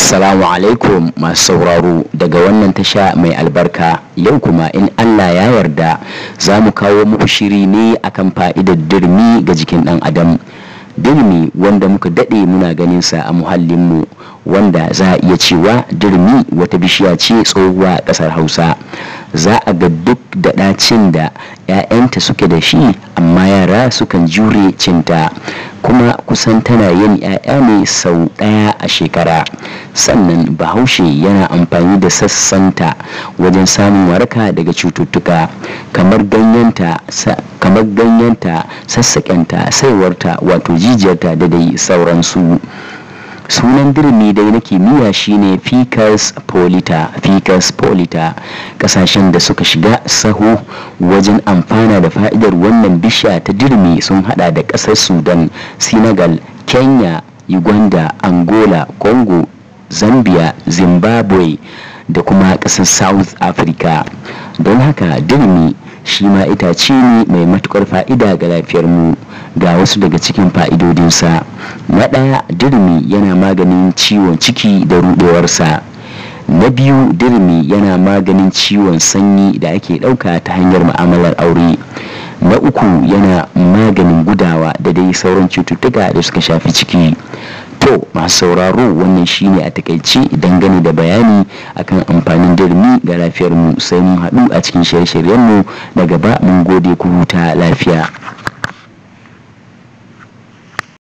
Assalamu alaikum masu sauraro daga wannan tasha mai albarka. Yau kuma in Allah ya yarda za mu kawo muku shiri ne akan fa'idar dirmi ga jikin ɗan adam. Dirmi wanda muka daɗe muna ganin sa a muhallinmu, wanda za a iya cewa dirmi wata bishiya ce tsohuwa a ƙasar Hausa. Za a ga duk da ɗacin da 'ya'yanta suke da shi, amma yara sukan jure cinta, kuma kusan tana yin 'ya'ya ne sau ɗaya a shekara. Sannan bahaushe yana amfani da sassanta wajen samun waraka daga cututtuka kamar ganyenta, sassaƙenta, saiwarta wato jijiyarta da dai sauransu. Sunan dirmi dai na kimiyya shine Ficus polita. Kasashen da suka shiga sahu wajen amfana da fa'idar wannan bishiya ta dirmi sun hada da kasar Sudan, Senegal, Kenya, Uganda, Angola, Congo, Zambia, Zimbabwe da kuma kasar South Africa. Don haka dirmi shi ma itace ne mai matukar fa'ida ga lafiyar mu. Ga wasu daga cikin fa'idodinsa. Na ɗaya, dirmi yana maganin ciwon ciki da ruɗewarsa. Na biyu, dirmi yana maganin ciwon sanyi da ake ɗauka ta hanyar mu'amalar aure. Na uku, yana maganin gudawa da dai sauran cututtuka da suka shafi ciki. To masu sauraro, wannan shine a takaice dangane da bayani akan amfanin dirmi ga lafiyar mu. Sai mun haɗu a cikin shirye-shiryenmu na gaba. Mun gode, ku huta lafiya.